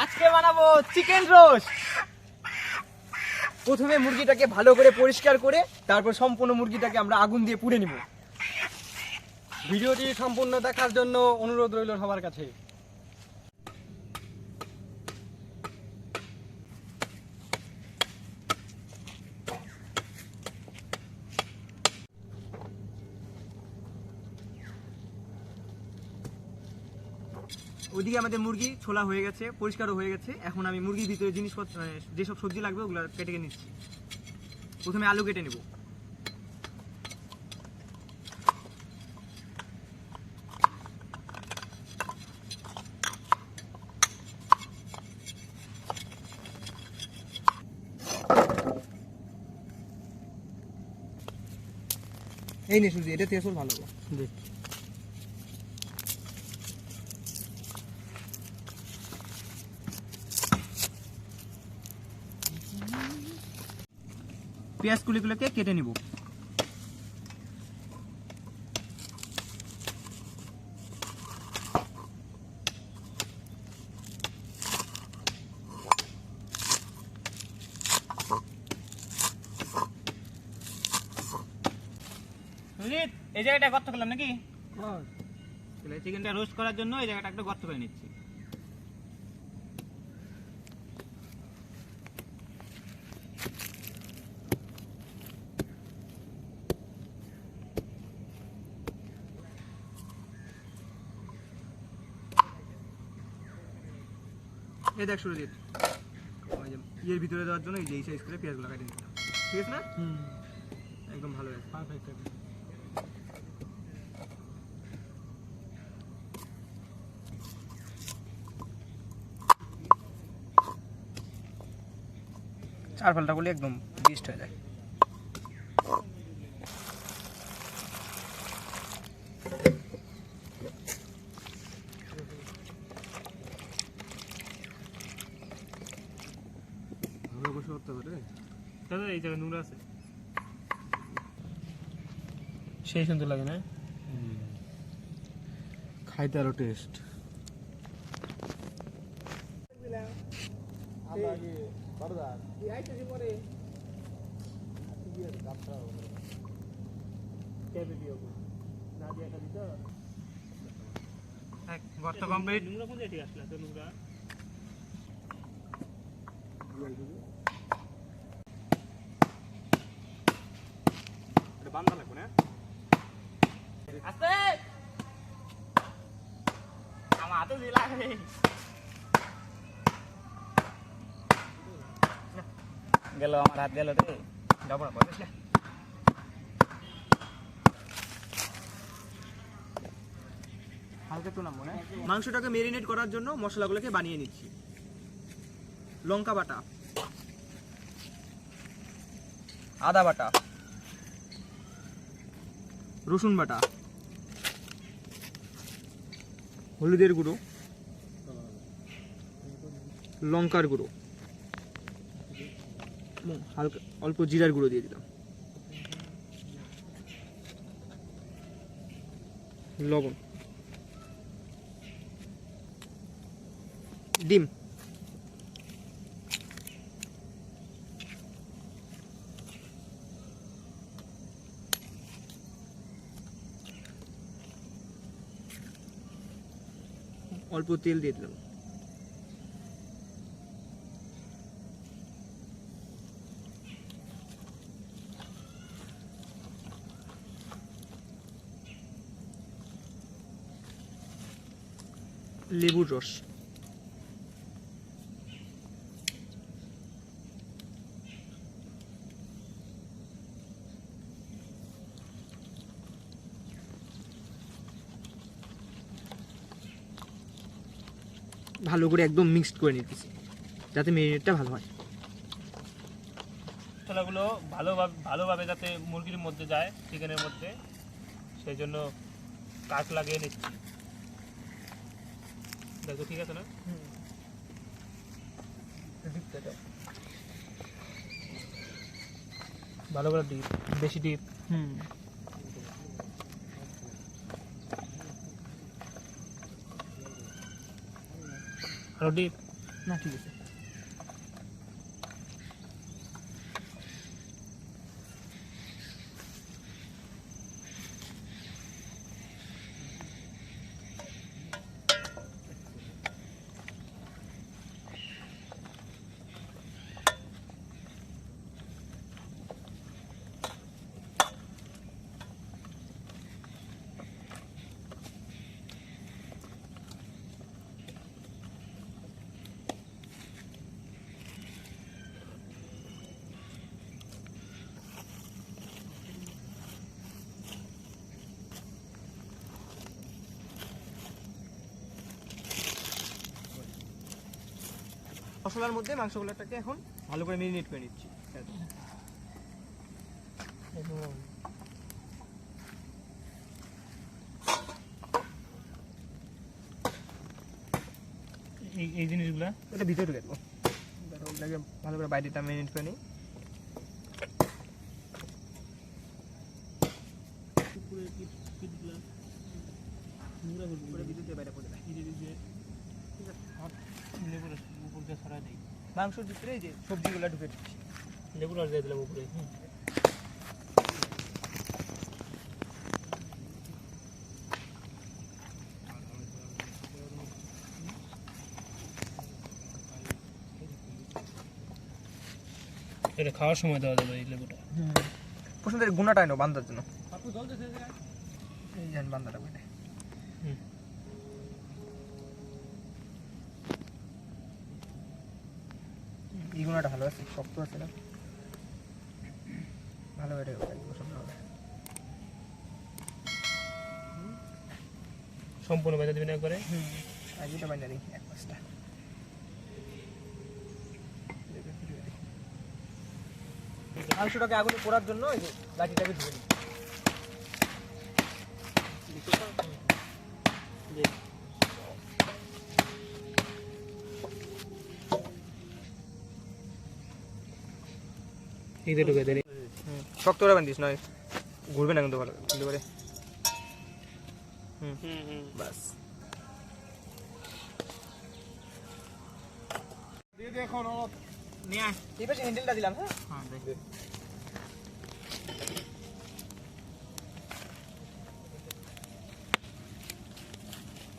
আজকে বানাবো chicken roast. প্রথমে মুরগিটাকে ভালো করে পরিষ্কার করে তারপর সম্পূর্ণ মুরগিটাকে আমরা আগুন দিয়ে পুড়ে নিব। ভিডিওটি সম্পূর্ণ দেখার জন্য অনুরোধ রইল সবার কাছে। ওইদিকে আমাদের মুরগি ছোলা হয়ে গেছে, পরিষ্কারও হয়ে গেছে। এখন আমি মুরগির ভিতরে জিনিসপত্র যেসব সবজি লাগবে ওগুলো কেটে নিচ্ছি। প্রথমে আলু কেটে নেব। এই নে সুজি, এটা তেল ভালো হবে। পেঁয়াজ কুলিগুলোকে কেটে নিব। এই জায়গাটা গর্ত করলাম নাকি? চিকেনটা রোস্ট করার জন্য এই জায়গাটা একটু গর্ত করে নিচ্ছি। এই দেখ সুরজিৎ, ইয়ের ভিতরে দেওয়ার জন্য এই যে এই সাইজ করে পেঁয়াজগুলো কাটিয়ে নিলাম। ঠিক আছে না? একদম ভালো আছে, পারফেক্ট। চার ফালটা করলে একদম বেস্ট হয়ে যায়। এই জায়গায় নোংরা আছে, সেই সুন্দর লাগে না? খাইতে আরো টেস্ট। গর্ত কমপ্লিট। বান্ধা লাগবে না? আস্তে আমার হাতে দিলা গেল, আমার হাত গেল রে। ডাবড়া করে দিস না। হালকা তো নামবো না। মাংসটাকে মেরিনেট করার জন্য মশলাগুলোকে বানিয়ে নিচ্ছি। লঙ্কা বাটা, আদা বাটা, রসুন বাটা, হলুদের গুঁড়ো, লঙ্কার গুঁড়ো, হালকা অল্প জিরার গুঁড়ো দিয়ে দিলাম, লবণ, ডিম, অল্প তেল দিয়ে দিলাম, লেবুর রস, ভালো করে একদম মিক্সড করে নিতেছি যাতে মেরিনেটটা ভালো হয়। মশলাগুলো ভালোভাবে যাতে মুরগির মধ্যে যায়, চিকেনের মধ্যে, সেই জন্য কাট লাগিয়ে নিচ্ছি। দেখো ঠিক আছে না? ভালো করে ডিপ, বেশি ডিপ। আরো ডিপ না ঠিক আছে। মশলার মধ্যে মাংসগুলোটাকে এখন ভালো করে মেরিনেট করে নিচ্ছি। এই জিনিসগুলা এটা ভিতরে ঢুকে দেবো, ভালো করে বাইরেটা মেরিনেট করে নিই। মাংসের ভিতরে এই যে সবজিগুলো ঢুকে দিচ্ছি। লেবুর আর দিয়ে দিলাম উপরে। এটা খাওয়ার সময় দেওয়া যাবে এই লেবুটা। পছন্দের গুণাটা এনো বান্ধার জন্য, এই যেন বান্ধাটা বলে এই গুণাটা ভালো আছে, শক্ত আছে না, ভালো এটা পছন্দ হবে। সম্পূর্ণ বেঁধে দিবেন একবারে। আজ এটা বাইনা দিই এক পাঁচটা। মাংসটাকে আগুনে পোড়ার জন্য এই যে লাঠিটাকে ধুয়ে নিই। এইটা ঢুকে দেন। শক্ত করে বান্ধিস, নয় ঘুরবে না কিন্তু ভালো কিন্তু করে। বাস দিয়ে দে এখন নিয়ে আয়। এই পাশে হ্যান্ডেলটা দিলাম। হ্যাঁ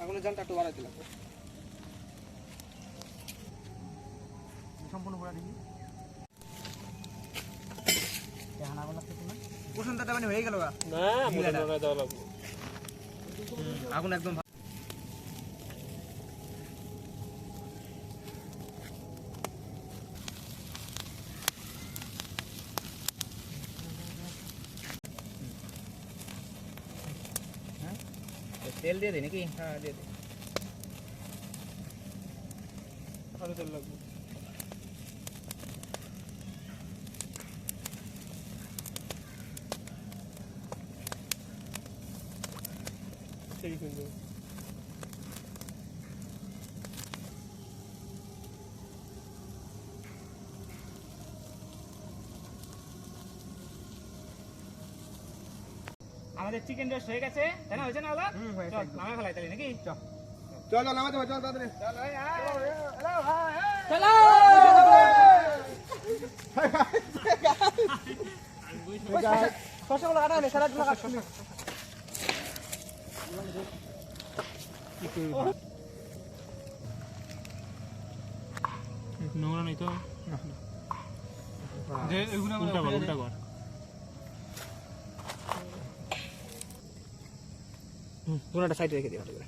আগুনের জালটা একটু বাড়াই দিলাম, সম্পূর্ণ পোড়া দেখি। কুসুমটা মানে হয়ে গেল গা। না মোটা মোটা দেওয়া লাগবে। আগুন একদম তেল দিয়ে দে নাকি? হ্যাঁ দিয়ে দে। আরো তেল লাগবে। ঠিক কিন্তু আমাদের চিকেন রোস্ট হয়ে গেছে, তাই না? হয়েছে না ওলা? চল নামে ফেলাই তাহলে নাকি? চল চল নামাতে চল তাড়াতাড়ি চলো শসাগুলো কাটা নেই, স্যালাডগুলো কাট। নোংরা নেই তো? যে এগুলো উল্টা কর, উল্টা কর। দুটোটা সাইডে রেখে দিই ভালো করে।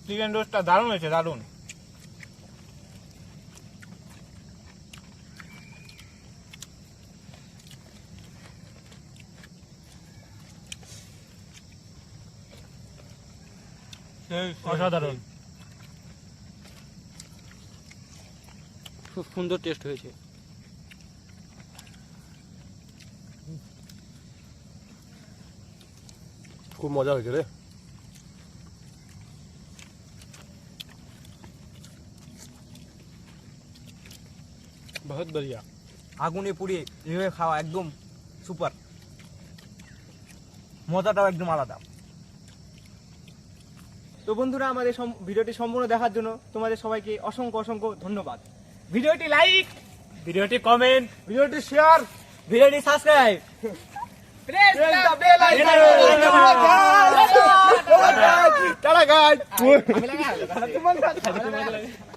চিকেন রোস্টটা দারুণ হয়েছে, দারুণ। অসাধারণ, খুব সুন্দর টেস্ট হয়েছে। খুব মজা হয়েছে রে। বহুত বঢ়িয়া। আগুনে পুড়িয়ে এভাবে খাওয়া একদম সুপার, মজাটাও একদম আলাদা। তো বন্ধুরা, আমাদের ভিডিওটি সম্পূর্ণ দেখার জন্য তোমাদের সবাইকে অসংখ্য অসংখ্য ধন্যবাদ। ভিডিওটি লাইক, ভিডিওটি কমেন্ট, ভিডিওটি শেয়ার, ভিডিওটি subscribe, press the bell icon. Tata guys. আমি লাগা